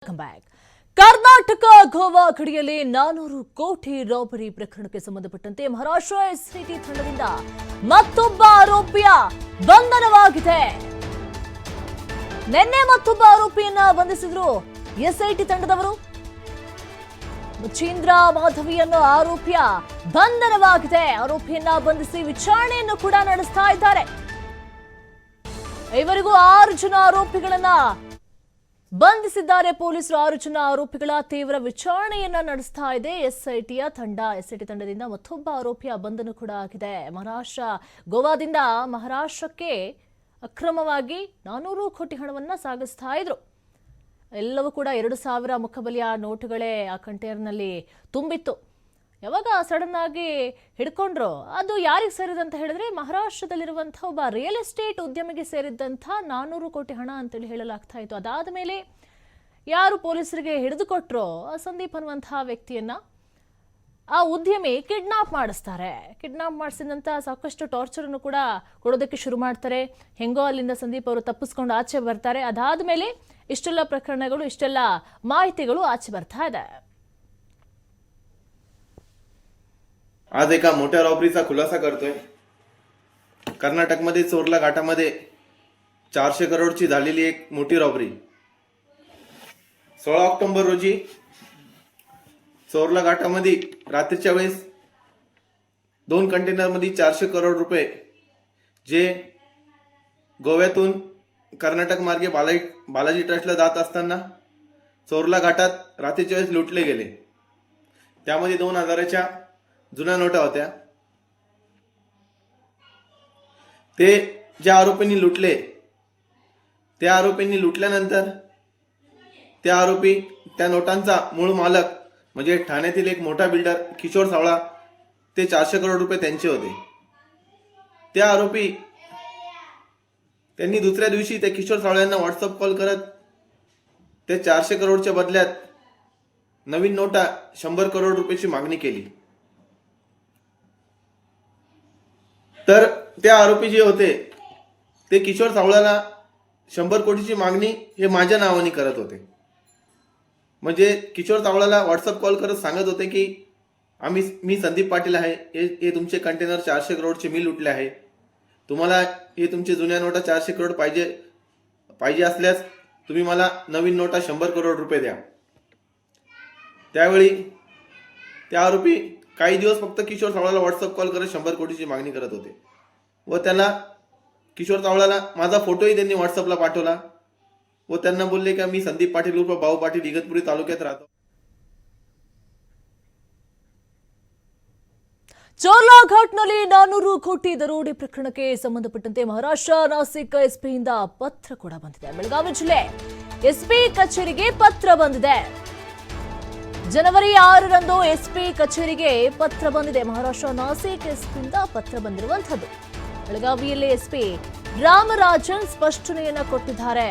Welcome back. Karnataka Goa ಗಡಿಯಲ್ಲಿ 400 ಕೋಟಿ robbery ಪ್ರಕರಣಕ್ಕೆ ಸಂಬಂಧಪಟ್ಟಂತೆ ಮಹಾರಾಷ್ಟ್ರ ಎಸ್ಐಟಿ ತಂಡದಿಂದ ಮತ್ತೊಬ್ಬ ಆರೋಪಿಯ ಬಂಧನವಾಗಿದೆ. ನಿನ್ನೆ ಮತ್ತೊಬ್ಬ ಆರೋಪಿಯನ್ನ ಬಂಧಿಸಿದ್ರು ಎಸ್ಐಟಿ ತಂಡದವರು. ಮುಚೀಂದ್ರ ಮಾಧವಿ ಅನ್ನೋ ಆರೋಪಿಯ ಬಂಧನವಾಗಿದೆ. ಆರೋಪಿಯನ್ನ ಬಂಧಿಸಿ ವಿಚಾರಣೆಯನ್ನು ಕೂಡ ನಡೆಸ್ತಾ ಇದ್ದಾರೆ. ಇವರಿಗೂ 6 ಜನ ಆರೋಪಿಗಳನ್ನ ಬಂಧಿಸಿದ್ದಾರೆ ಪೊಲೀಸರು. 6 ಜನ ಆರೋಪಿಗಳ ತೀವ್ರ ವಿಚಾರಣೆಯನ್ನ ನಡೆಸ್ತಾ ಇದೆ ಎಸ್ಐಟಿಯ ತಂಡ. ಎಸ್ಐಟಿ ತಂಡದಿಂದ ಮತ್ತೊಬ್ಬ ಆರೋಪಿಯ ಬಂಧನ ಕೂಡ ಆಗಿದೆ. ಗೋವಾದಿಂದ ಮಹಾರಾಷ್ಟ್ರಕ್ಕೆ ಅಕ್ರಮವಾಗಿ 400 ಕೋಟಿ ಹಣವನ್ನ ಸಾಗಿಸ್ತಾ ಇದ್ರು. ಎಲ್ಲವೂ ಕೂಡ 2,000 ಮುಖಬೆಲೆಯ ನೋಟುಗಳೇ ಆ ಕಂಟೈನರ್ನಲ್ಲಿ ತುಂಬಿತ್ತು. ಯಾವಾಗ ಸಡನ್ ಆಗಿ ಹಿಡ್ಕೊಂಡ್ರು, ಅದು ಯಾರಿಗೆ ಸೇರಿದಂತ ಹೇಳಿದ್ರೆ ಮಹಾರಾಷ್ಟ್ರದಲ್ಲಿರುವಂತಹ ಒಬ್ಬ ರಿಯಲ್ ಎಸ್ಟೇಟ್ ಉದ್ಯಮಿಗೆ ಸೇರಿದಂತ 400 ಕೋಟಿ ಹಣ ಅಂತೇಳಿ ಹೇಳಲಾಗ್ತಾ ಇತ್ತು. ಅದಾದ ಮೇಲೆ ಯಾರು ಪೊಲೀಸರಿಗೆ ಹಿಡಿದುಕೊಟ್ರೋ ಸಂದೀಪ್ ಅನ್ನುವಂತಹ ವ್ಯಕ್ತಿಯನ್ನ ಆ ಉದ್ಯಮಿ ಕಿಡ್ನಾಪ್ ಮಾಡಿಸ್ತಾರೆ. ಕಿಡ್ನಾಪ್ ಮಾಡಿಸಿದಂತ ಸಾಕಷ್ಟು ಟಾರ್ಚರ್ ಅನ್ನು ಕೂಡ ಕೊಡೋದಕ್ಕೆ ಶುರು ಮಾಡ್ತಾರೆ. ಹೆಂಗೋ ಅಲ್ಲಿಂದ ಸಂದೀಪ್ ಅವರು ತಪ್ಪಿಸ್ಕೊಂಡು ಆಚೆ ಬರ್ತಾರೆ. ಅದಾದ ಮೇಲೆ ಇಷ್ಟೆಲ್ಲ ಪ್ರಕರಣಗಳು, ಇಷ್ಟೆಲ್ಲ ಮಾಹಿತಿಗಳು आचे ಬರ್ತಾ ಇದೆ. आज एका मोठ्या रॉबरीचा खुलासा करतोय. कर्नाटकमध्ये चोरला घाटामध्ये 400 करोडची झालेली एक मोठी रॉबरी. 16 ऑक्टोबर रोजी चोरला घाटामध्ये रात्रीच्या वेळेस 2 कंटेनरमध्ये 400 करोड रुपये जे गोव्यातून कर्नाटक मार्गे बालाजी ट्रस्टला जात असताना चोरला घाटात रात्रीच्या वेळेस लुटले गेले. त्यामध्ये 2000च्या जुन्या नोटा होत्या. ते ज्या आरोपींनी लुटले, त्या आरोपींनी लुटल्यानंतर त्या आरोपी त्या नोटांचा मूळ मालक म्हणजे ठाण्यातील एक मोठा बिल्डर किशोर सावळा, ते 400 करोड रुपये त्यांचे होते. त्या आरोपी त्यांनी दुसऱ्या दिवशी त्या किशोर सावळा यांना व्हॉट्सअप कॉल करत ते 400 करोडच्या बदल्यात नवीन नोटा 100 करोड रुपयाची मागणी केली. तर त्या आरोपी जे होते ते किशोर सावळाला 100 कोटीची मागणी हे माझ्या नावाने करत होते. म्हणजे किशोर सावळाला व्हॉट्सअप कॉल करत सांगत होते की मी संदीप पाटील आहे, हे तुमचे कंटेनर 400 करोडचे मी लुटले आहे. तुम्हाला हे तुमचे जुन्या नोटा 400 करोड पाहिजे असल्यास तुम्ही मला नवीन नोटा 100 करोड रुपये द्या. त्यावेळी त्या आरोपी काही दिवस फक्त किशोर सावळाला व्हॉट्सअप कॉल करत 100 कोटीची मागणी करत होते व त्याला किशोर सावळाला माझा फोटोही त्यांनी व्हॉट्सअपला पाठवला व त्यांना बोलले की मी संदीप पाटील उर्फ भाऊ पाटील इगतपुरी तालुक्यात राहतो. ಚೋರ್ಲಾ ಘಾಟ್ನಲ್ಲಿ 400 ಕೋಟಿ ದರೋಡೆ ಪ್ರಕರಣಕ್ಕೆ ಸಂಬಂಧಪಟ್ಟಂತೆ ಮಹಾರಾಷ್ಟ್ರ ನಾಸಿಕ್ ಎಸ್ಪಿಯಿಂದ ಪತ್ರ ಕೂಡ ಬಂದಿದೆ. ಬೆಳಗಾವಿ ಜಿಲ್ಲೆ ಎಸ್ಪಿ ಕಚೇರಿಗೆ ಪತ್ರ ಬಂದಿದೆ. ಜನವರಿ 6ರಂದು ಎಸ್ಪಿ ಕಚೇರಿಗೆ ಪತ್ರ ಬಂದಿದೆ. ಮಹಾರಾಷ್ಟ್ರ ನಾಸಿಕ್ ಎಸ್ಪಿಯಿಂದ ಪತ್ರ ಬಂದಿರುವಂತದ್ದು. ಬೆಳಗಾವಿಯಲ್ಲಿ ಎಸ್ಪಿ ರಾಮರಾಜನ್ ಸ್ಪಷ್ಟನೆಯನ್ನ ಕೊಟ್ಟಿದ್ದಾರೆ.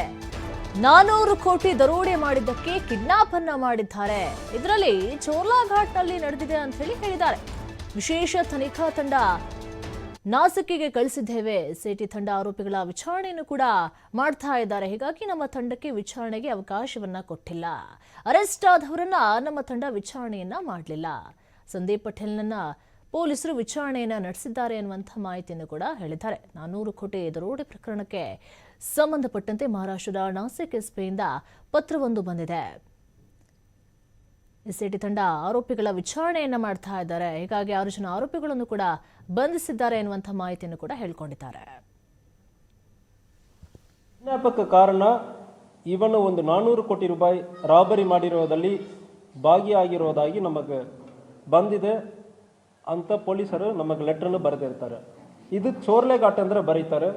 400 ಕೋಟಿ ದರೋಡೆ ಮಾಡಿದ್ದಕ್ಕೆ ಕಿಡ್ನಾಪ್ ಅನ್ನ ಮಾಡಿದ್ದಾರೆ. ಇದರಲ್ಲಿ ಚೋರ್ಲಾ ಘಾಟ್ನಲ್ಲಿ ನಡೆದಿದೆ ಅಂತ ಹೇಳಿದ್ದಾರೆ. ವಿಶೇಷ ತನಿಖಾ ತಂಡ ನಾಸಿಕ್ಕಿಗೆ ಕಳಿಸಿದ್ದೇವೆ. ಎಸ್ಐಟಿ ತಂಡ ಆರೋಪಿಗಳ ವಿಚಾರಣೆಯನ್ನು ಕೂಡ ಮಾಡ್ತಾ ಇದ್ದಾರೆ. ಹೀಗಾಗಿ ನಮ್ಮ ತಂಡಕ್ಕೆ ವಿಚಾರಣೆಗೆ ಅವಕಾಶವನ್ನ ಕೊಟ್ಟಿಲ್ಲ. ಅರೆಸ್ಟ್ ಆದವರನ್ನ ನಮ್ಮ ತಂಡ ವಿಚಾರಣೆಯನ್ನ ಮಾಡಲಿಲ್ಲ. ಸಂದೀಪ್ ಪಟೇಲ್ನನ್ನ ಪೊಲೀಸರು ವಿಚಾರಣೆಯನ್ನ ನಡೆಸಿದ್ದಾರೆ ಎನ್ನುವಂಥ ಮಾಹಿತಿಯನ್ನು ಕೂಡ ಹೇಳಿದ್ದಾರೆ. 400 ಕೋಟಿ ದರೋಡೆ ಪ್ರಕರಣಕ್ಕೆ ಸಂಬಂಧಪಟ್ಟಂತೆ ಮಹಾರಾಷ್ಟ್ರದ ನಾಸಿಕ್ ಎಸ್ಪಿಯಿಂದ ಪತ್ರವೊಂದು ಬಂದಿದೆ. ಎಸ್ಐಟಿ ತಂಡ ಆರೋಪಿಗಳ ವಿಚಾರಣೆಯನ್ನ ಮಾಡ್ತಾ ಇದ್ದಾರೆ. ಹೀಗಾಗಿ 6 ಜನ ಆರೋಪಿಗಳನ್ನು ಕೂಡ ಬಂಧಿಸಿದ್ದಾರೆ ಎನ್ನುವಂಥ ಮಾಹಿತಿಯನ್ನು ಕೂಡ ಹೇಳ್ಕೊಂಡಿದ್ದಾರೆ. ಜ್ಞಾಪಕ ಕಾರಣ ಇವನು ಒಂದು 400 ಕೋಟಿ ರೂಪಾಯಿ ರಾಬರಿ ಮಾಡಿರೋದಲ್ಲಿ ಭಾಗಿಯಾಗಿರೋದಾಗಿ ನಮಗೆ ಬಂದಿದೆ ಅಂತ ಪೊಲೀಸರು ನಮಗೆ ಲೆಟ್ರನ್ನು ಬರೆದಿರ್ತಾರೆ. ಇದು ಚೋರ್ಲೆ ಘಾಟ್ ಅಂದರೆ ಬರೀತಾರೆ.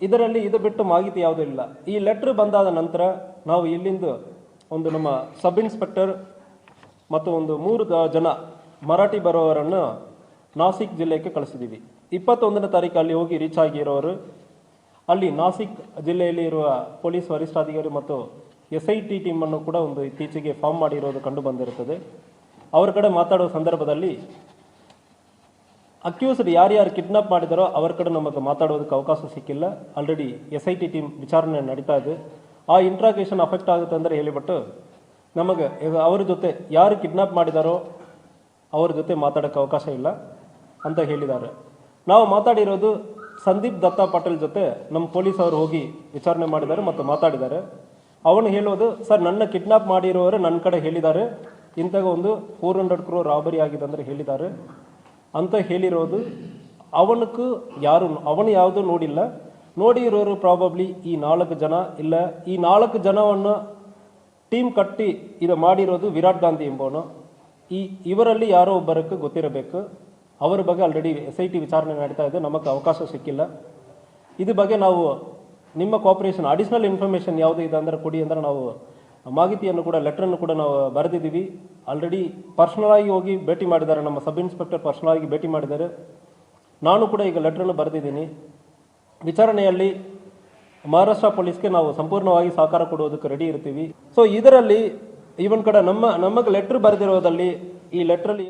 ಇದರಲ್ಲಿ ಇದು ಬಿಟ್ಟು ಮಾಹಿತಿ ಯಾವುದೂ ಇಲ್ಲ. ಈ ಲೆಟ್ರ್ ಬಂದಾದ ನಂತರ ನಾವು ಇಲ್ಲಿಂದ ಒಂದು ನಮ್ಮ ಸಬ್ ಇನ್ಸ್ಪೆಕ್ಟರ್ ಮತ್ತು ಒಂದು 3 ಜನ ಮರಾಠಿ ಬರೋವರನ್ನು ನಾಸಿಕ್ ಜಿಲ್ಲೆಗೆ ಕಳಿಸಿದ್ದೀವಿ. 21ನೇ ತಾರೀಕು ಅಲ್ಲಿ ಹೋಗಿ ರೀಚ್ ಆಗಿರೋರು ಅಲ್ಲಿ ನಾಸಿಕ್ ಜಿಲ್ಲೆಯಲ್ಲಿ ಇರುವ ಪೊಲೀಸ್ ವರಿಷ್ಠಾಧಿಕಾರಿ ಮತ್ತು SIT ಟೀಮನ್ನು ಕೂಡ ಒಂದು ಇತ್ತೀಚೆಗೆ ಫಾರ್ಮ್ ಮಾಡಿರೋದು ಕಂಡು ಬಂದಿರುತ್ತದೆ. ಅವರ ಕಡೆ ಮಾತಾಡುವ ಸಂದರ್ಭದಲ್ಲಿ ಅಕ್ಯೂಸ್ಡ್ ಯಾರ್ಯಾರು ಕಿಡ್ನಾಪ್ ಮಾಡಿದಾರೋ ಅವರ ಕಡೆ ನಮಗೆ ಮಾತಾಡೋದಕ್ಕೆ ಅವಕಾಶ ಸಿಕ್ಕಿಲ್ಲ. ಆಲ್ರೆಡಿ SIT ಟೀಮ್ ವಿಚಾರಣೆ ನಡೀತಾ ಇದೆ. ಆ ಇಂಟ್ರಾಗೇಷನ್ ಅಫೆಕ್ಟ್ ಆಗುತ್ತೆ ಅಂದರೆ ಹೇಳಿಬಿಟ್ಟು ನಮಗೆ ಈಗ ಅವ್ರ ಜೊತೆ ಯಾರು ಕಿಡ್ನಾಪ್ ಮಾಡಿದಾರೋ ಅವ್ರ ಜೊತೆ ಮಾತಾಡೋಕ್ಕೆ ಅವಕಾಶ ಇಲ್ಲ ಅಂತ ಹೇಳಿದ್ದಾರೆ. ನಾವು ಮಾತಾಡಿರೋದು ಸಂದೀಪ್ ದತ್ತಾ ಪಾಟೀಲ್ ಜೊತೆ ನಮ್ಮ ಪೊಲೀಸ್ ಅವರು ಹೋಗಿ ವಿಚಾರಣೆ ಮಾಡಿದ್ದಾರೆ ಮತ್ತು ಮಾತಾಡಿದ್ದಾರೆ. ಅವನು ಹೇಳೋದು, ಸರ್ ನನ್ನ ಕಿಡ್ನಾಪ್ ಮಾಡಿರೋರು ನನ್ನ ಕಡೆ ಹೇಳಿದ್ದಾರೆ, ಇಂಥಾಗ ಒಂದು 400 crore ರಾಬರಿ ಆಗಿದೆ ಅಂದರೆ ಹೇಳಿದ್ದಾರೆ ಅಂತ ಹೇಳಿರೋದು. ಅವನಕ್ಕೂ ಅವನು ಯಾವುದೂ ನೋಡಿಲ್ಲ. ನೋಡಿರೋರು ಪ್ರಾಬಬ್ಲಿ ಈ 4 ಜನ ಇಲ್ಲ. ಈ 4 ಜನವನ್ನು ಟೀಮ್ ಕಟ್ಟಿ ಇದು ಮಾಡಿರೋದು ವಿರಾಟ್ ಗಾಂಧಿ ಎಂಬವನು. ಇವರಲ್ಲಿ ಯಾರೋ ಒಬ್ಬರಕ್ಕೆ ಗೊತ್ತಿರಬೇಕು. ಅವರ ಬಗ್ಗೆ ಆಲ್ರೆಡಿ SIT ವಿಚಾರಣೆ ನಡೀತಾ ಇದೆ, ನಮಗೆ ಅವಕಾಶ ಸಿಕ್ಕಿಲ್ಲ. ಇದ್ರ ಬಗ್ಗೆ ನಾವು ನಿಮ್ಮ ಕೋಆಪರೇಷನ್ ಅಡಿಷನಲ್ ಇನ್ಫಾರ್ಮೇಷನ್ ಯಾವುದು ಇದೆ ಅಂದರೆ ಕೊಡಿ ಅಂದರೆ ನಾವು ಮಾಹಿತಿಯನ್ನು ಕೂಡ ಲೆಟ್ರನ್ನು ಕೂಡ ನಾವು ಬರೆದಿದ್ದೀವಿ. ಆಲ್ರೆಡಿ ಪರ್ಸನಲ್ ಆಗಿ ಹೋಗಿ ಭೇಟಿ ಮಾಡಿದ್ದಾರೆ, ನಮ್ಮ ಸಬ್ ಇನ್ಸ್ಪೆಕ್ಟರ್ ಪರ್ಸನಲ್ ಆಗಿ ಭೇಟಿ ಮಾಡಿದ್ದಾರೆ. ನಾನು ಕೂಡ ಈಗ ಲೆಟ್ರನ್ನು ಬರೆದಿದ್ದೀನಿ. ವಿಚಾರಣೆಯಲ್ಲಿ ಮಹಾರಾಷ್ಟ್ರ ಪೊಲೀಸ್ಗೆ ನಾವು ಸಂಪೂರ್ಣವಾಗಿ ಸಹಕಾರ ಕೊಡುವುದಕ್ಕೆ ರೆಡಿ ಇರ್ತೀವಿ. ಸೊ ಇದರಲ್ಲಿ ಇವನ್ ಕಡೆ ನಮಗೆ ಲೆಟ್ರ್ ಬರೆದಿರೋದಲ್ಲಿ ಈ ಲೆಟ್ರಲ್ಲಿ